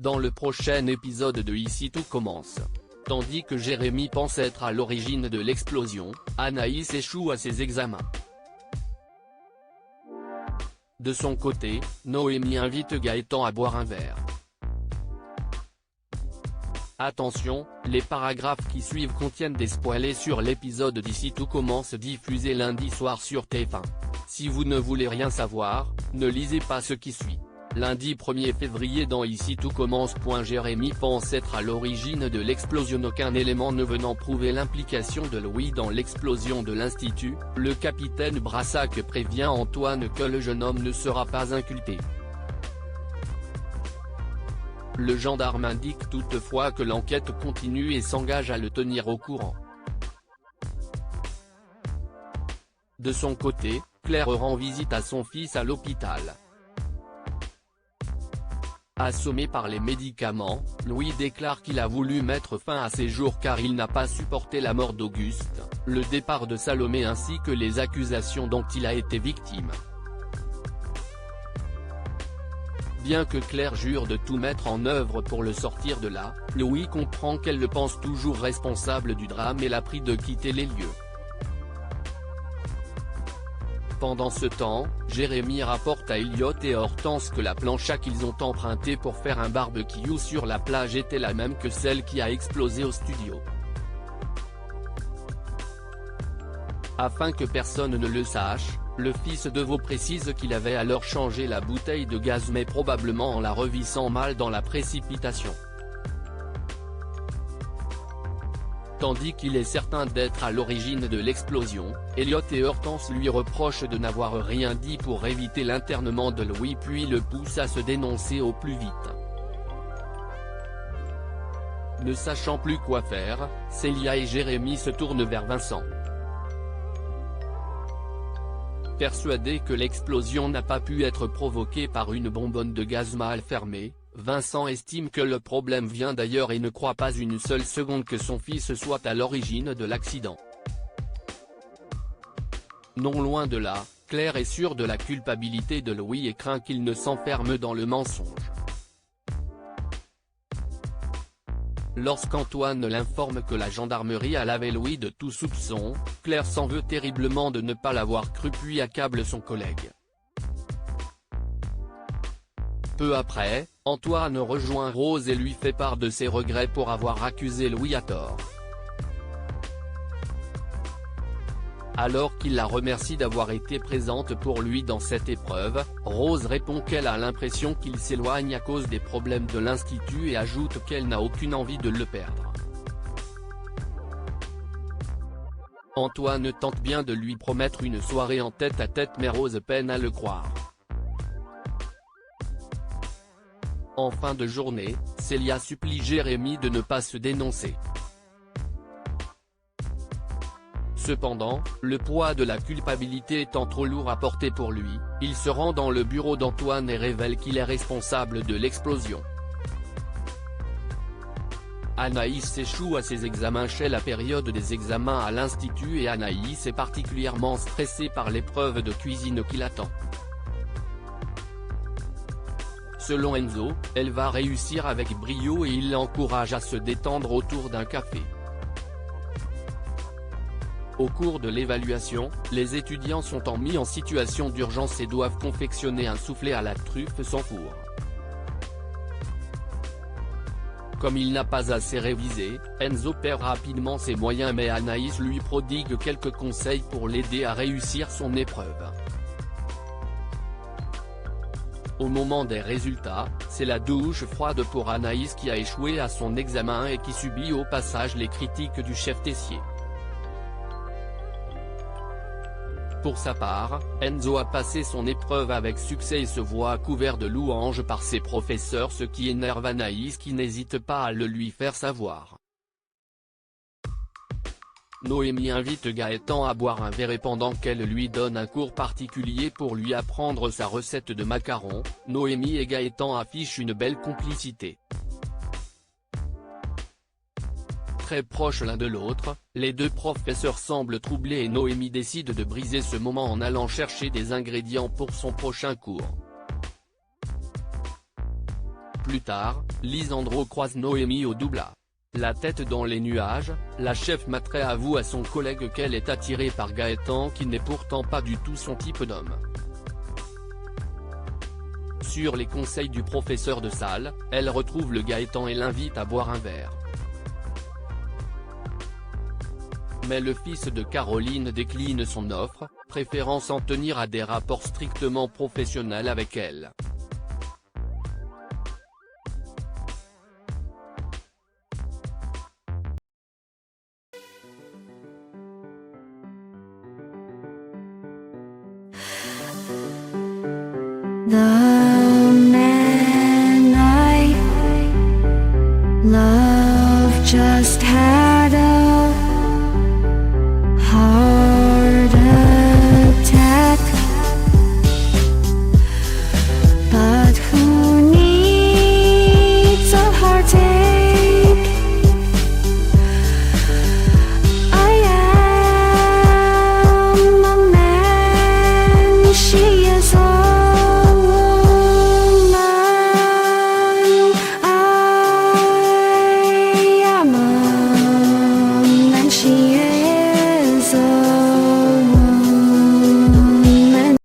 dans le prochain épisode de Ici tout commence. Tandis que Jérémy pense être à l'origine de l'explosion, Anaïs échoue à ses examens. De son côté, Noémie invite Gaëtan à boire un verre. Attention, les paragraphes qui suivent contiennent des spoilers sur l'épisode d'Ici tout commence diffusé lundi soir sur TF1. Si vous ne voulez rien savoir, ne lisez pas ce qui suit. Lundi 1er février dans Ici tout commence. Jérémy pense être à l'origine de l'explosion. Aucun élément ne venant prouver l'implication de Louis dans l'explosion de l'Institut, le capitaine Brassac prévient Antoine que le jeune homme ne sera pas inculpé. Le gendarme indique toutefois que l'enquête continue et s'engage à le tenir au courant. De son côté, Claire rend visite à son fils à l'hôpital. Assommé par les médicaments, Louis déclare qu'il a voulu mettre fin à ses jours car il n'a pas supporté la mort d'Auguste, le départ de Salomé ainsi que les accusations dont il a été victime. Bien que Claire jure de tout mettre en œuvre pour le sortir de là, Louis comprend qu'elle le pense toujours responsable du drame et la prie de quitter les lieux. Pendant ce temps, Jérémy rapporte à Elliot et Hortense que la plancha qu'ils ont empruntée pour faire un barbecue sur la plage était la même que celle qui a explosé au studio. Afin que personne ne le sache, le fils de Vaux précise qu'il avait alors changé la bouteille de gaz mais probablement en la revissant mal dans la précipitation. Tandis qu'il est certain d'être à l'origine de l'explosion, Elliot et Hortense lui reprochent de n'avoir rien dit pour éviter l'internement de Louis puis le poussent à se dénoncer au plus vite. Ne sachant plus quoi faire, Célia et Jérémy se tournent vers Vincent. Persuadé que l'explosion n'a pas pu être provoquée par une bonbonne de gaz mal fermée, Vincent estime que le problème vient d'ailleurs et ne croit pas une seule seconde que son fils soit à l'origine de l'accident. Non loin de là, Claire est sûre de la culpabilité de Louis et craint qu'il ne s'enferme dans le mensonge. Lorsqu'Antoine l'informe que la gendarmerie a lavé Louis de tout soupçon, Claire s'en veut terriblement de ne pas l'avoir cru puis accable son collègue. Peu après, Antoine rejoint Rose et lui fait part de ses regrets pour avoir accusé Louis à tort. Alors qu'il la remercie d'avoir été présente pour lui dans cette épreuve, Rose répond qu'elle a l'impression qu'il s'éloigne à cause des problèmes de l'Institut et ajoute qu'elle n'a aucune envie de le perdre. Antoine tente bien de lui promettre une soirée en tête-à-tête mais Rose peine à le croire. En fin de journée, Célia supplie Jérémy de ne pas se dénoncer. Cependant, le poids de la culpabilité étant trop lourd à porter pour lui, il se rend dans le bureau d'Antoine et révèle qu'il est responsable de l'explosion. Anaïs échoue à ses examens chez la période des examens à l'Institut et Anaïs est particulièrement stressée par l'épreuve de cuisine qui l'attend. Selon Enzo, elle va réussir avec brio et il l'encourage à se détendre autour d'un café. Au cours de l'évaluation, les étudiants sont mis en situation d'urgence et doivent confectionner un soufflé à la truffe sans four. Comme il n'a pas assez révisé, Enzo perd rapidement ses moyens mais Anaïs lui prodigue quelques conseils pour l'aider à réussir son épreuve. Au moment des résultats, c'est la douche froide pour Anaïs qui a échoué à son examen et qui subit au passage les critiques du chef Tessier. Pour sa part, Enzo a passé son épreuve avec succès et se voit couvert de louanges par ses professeurs ce qui énerve Anaïs qui n'hésite pas à le lui faire savoir. Noémie invite Gaëtan à boire un verre et pendant qu'elle lui donne un cours particulier pour lui apprendre sa recette de macarons, Noémie et Gaëtan affichent une belle complicité. Très proches l'un de l'autre, les deux professeurs semblent troublés et Noémie décide de briser ce moment en allant chercher des ingrédients pour son prochain cours. plus tard, Lisandro croise Noémie au Doubla. La tête dans les nuages, la chef Matré avoue à son collègue qu'elle est attirée par Gaëtan qui n'est pourtant pas du tout son type d'homme. Sur les conseils du professeur de salle, elle retrouve le Gaëtan et l'invite à boire un verre. Mais le fils de Caroline décline son offre, préférant s'en tenir à des rapports strictement professionnels avec elle. The